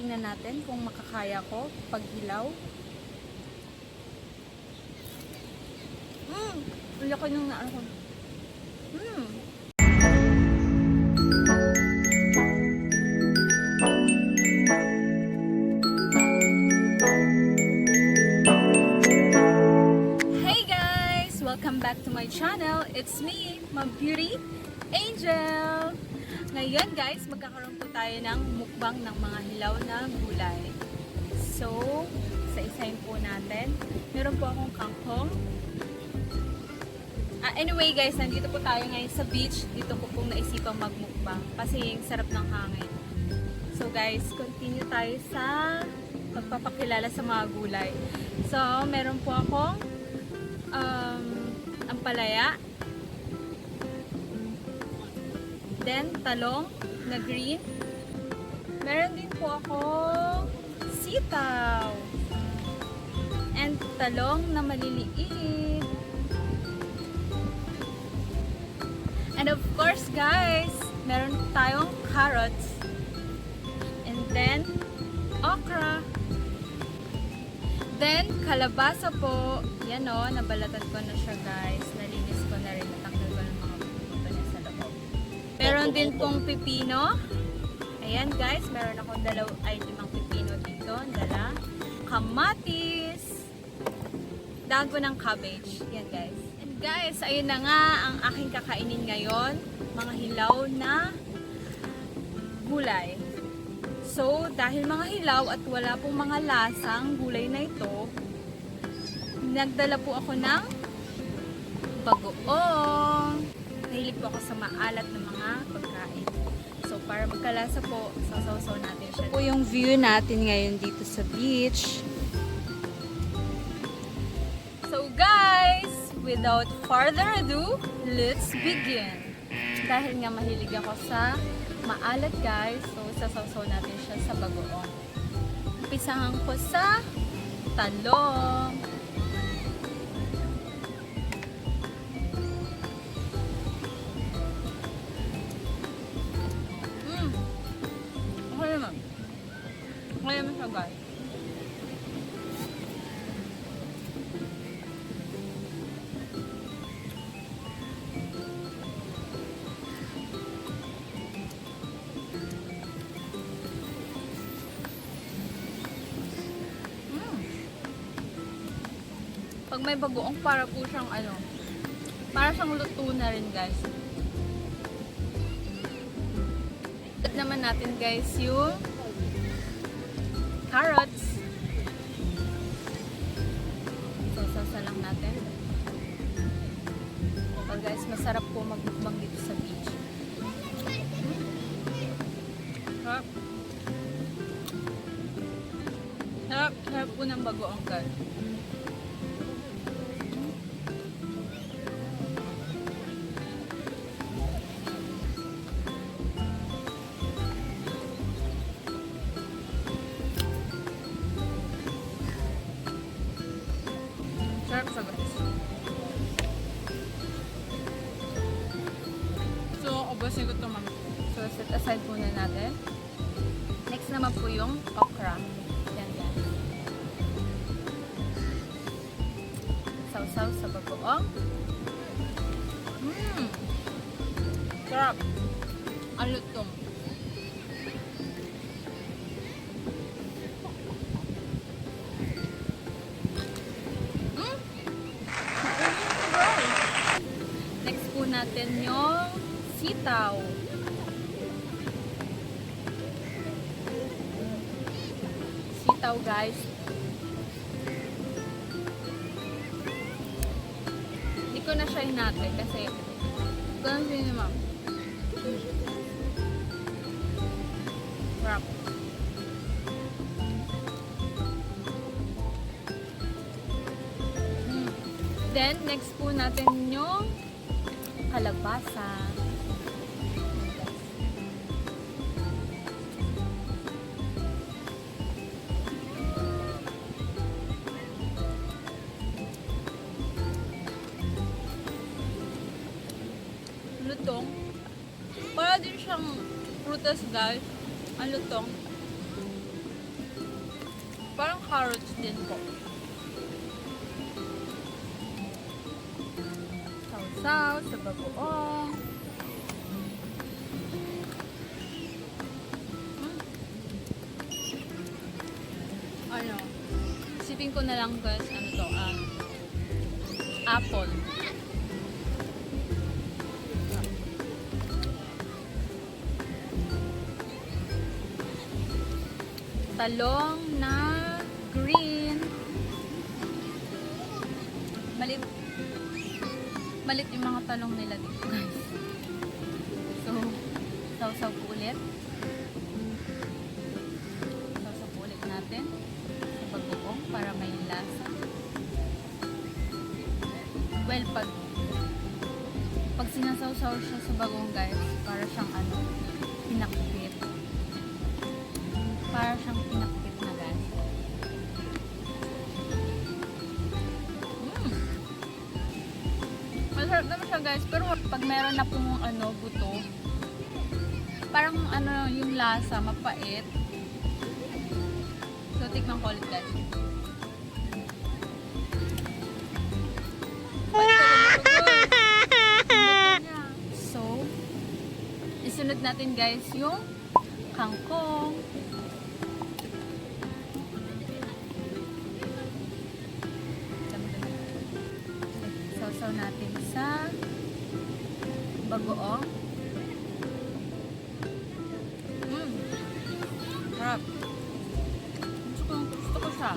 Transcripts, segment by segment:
Tingnan natin kung makakaya ko pag hilaw. Ang laki nung naano ko. Hey guys! Welcome back to my channel. It's me, MaBeauty Angel. Ngayon guys, magkakaroon po tayo ng mukbang ng mga hilaw na gulay. So, isa-isahin po natin. Meron po akong kangkong. Anyway guys, nandito po tayo ngayon sa beach. Dito ko pong naisipang magmukbang kasi yung sarap ng hangin. So guys, continue tayo sa pagpapakilala sa mga gulay. So, meron po akong ampalaya. Then, talong na green. Meron din po akong sitaw. And talong na maliliit. And of course guys, meron tayong carrots. And then, okra. Then, kalabasa po. Yan o, nabalatan ko na siya guys. Nalinis ko na rin. Natanggal ko ng mga buto niya sa loob. Meron din pong pipino. Ayan guys, meron akong limang pipino dito. Dala. Kamatis. Dago ng cabbage. Yan guys. Guys, ayun na nga ang aking kakainin ngayon. Mga hilaw na gulay. So, dahil mga hilaw at wala pong mga lasang gulay na ito, nagdala po ako ng bagoong. Nahilig po ako sa maalat na mga pagkain. So, para magkalasa po, sasaw-saw natin siya. Ito po yung view natin ngayon dito sa beach. So, guys, without further ado, let's begin. Dahil nga mahilig ako sa maalat guys, so sasaw-saw natin siya sa bagoong. Umpisahan ko sa talong. Okay naman. Okay naman siya guys. Pag may bagoong, para po siyang para siyang luto na rin guys. At naman natin guys yung carrots. So, sasalang natin. So guys, masarap po magmukbang dito sa beach. Sarap. Sarap po ng bagoong guys. Sarap siya guys. So, ubusin ko ito mami. So, set aside muna natin. Next naman po yung okra. Yan yan. Sausaw sa bagoong. Sarap. Ang lutong. Natin yung sitaw. Sitaw guys. Hindi ko na siya hinati kasi ganun din naman. Sarap. Then next po natin yung kalabasa. Lutong. Para din siyang prutas guys. Ang lutong. carrots din po. Sausaw sa bagoong. Ano, isipin ko na lang guys, ano to, apple. Talong na green. Malit yung mga talong nila dito guys. So, sausaw po ulit. Sausaw po ulit natin sa bagoong para may lasa. Well, pag sinasawsaw siya sa bagoong guys, para siyang ano, pinakpit. Para siyang pinakpit na guys. Masarap naman siya guys, pero pag meron na pong ano, buto, parang ano yung lasa, mapait. So, tikman ko ulit guys. So, isunod natin guys yung kangkong. Sausaw natin sa bagoong. Sarap. Gusto ko siya.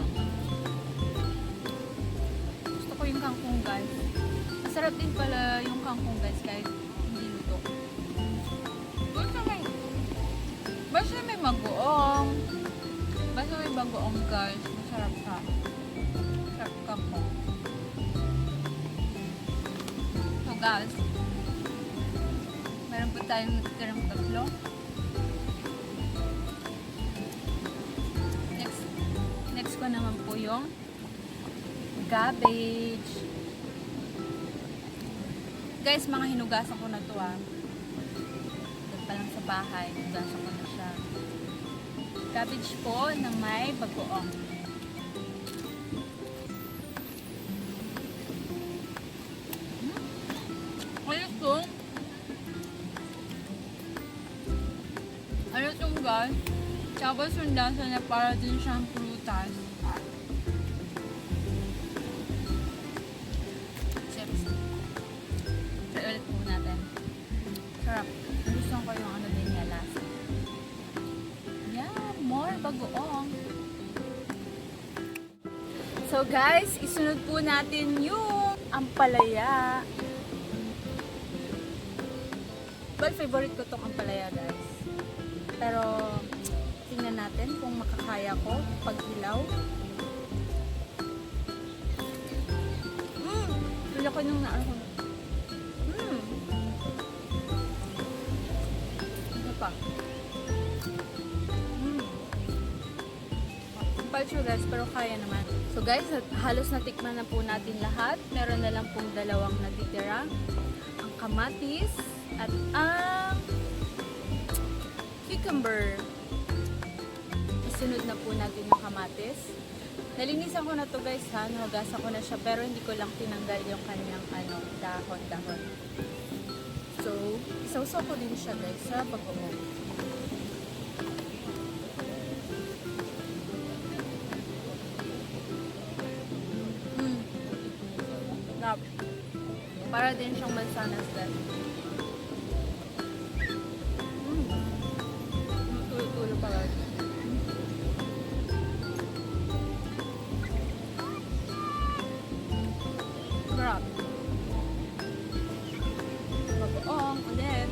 Gusto ko yung kangkong guys. Masarap din pala yung kangkong guys kahit hindi luto. Basta may bagoong. Basta may bagoong guys. Masarap siya. Sarap kangkong. So guys, meron po tayong natitirang tatlo. Next ko naman po yung cabbage. Guys, mga hinugasan ko na to Doon pa lang sa bahay, hinugasan ko na siya. Cabbage po na may bagoong. Ayos to. Ayos yung guys. Tapos yung lasa niya para din siyang prutas. Try ulit po natin. Sarap. Gusto ko yung ano din niya lasa. Yeah, more bagoong. So guys, isunod po natin yung ampalaya. Well, favorite ko tong ampalaya guys. Pero tingnan natin kung makakaya ko pag hilaw. Wala ko nung naano ko. Ano pa? Kapal siya guys, pero kaya naman. So guys, halos natikman na po natin lahat. Meron na lang pong dalawang natitira. Ang kamatis at ang cucumber. Isunod na po natin yung kamatis. Nalinisan ko na to guys nahugasan ko na siya pero hindi ko lang tinanggal yung kanyang dahon. So, isawsaw ko din siya guys sa bagoong. Para din siyang mansanas guys. Tulo pa guys. Sarap. Bagoong ulit.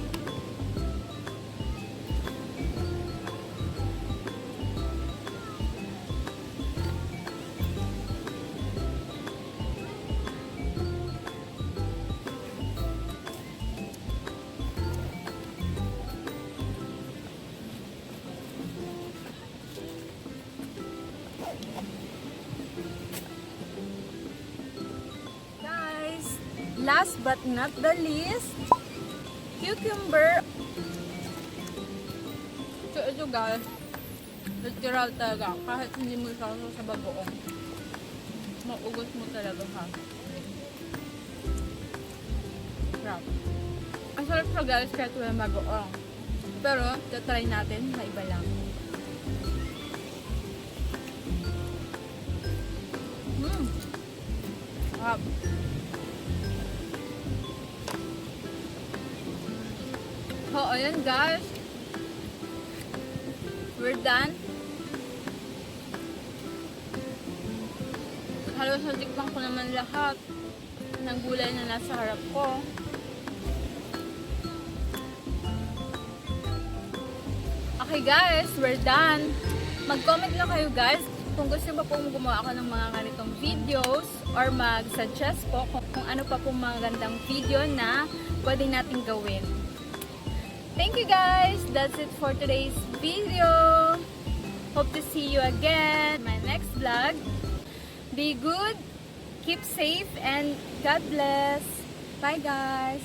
Last but not the least, cucumber. So ito guys, Literal talaga. Kahit hindi mo isasaw sa bagoong, maugot mo talaga ha. Sarap. Ang sarap siya guys kahit wala bagoong. Pero, tatry natin sa iba lang. Sarap. So, ayan guys. We're done. Halos natikpan ko naman lahat ng gulay na nasa harap ko. Okay guys, we're done. Mag-comment lang kayo guys kung gusto pa pong gumawa ako ng mga ganitong videos or mag-suggest po kung ano pa pong mga gandang video na pwede natin gawin. Thank you guys! That's it for today's video. Hope to see you again in my next vlog. Be good, keep safe, and God bless. Bye guys!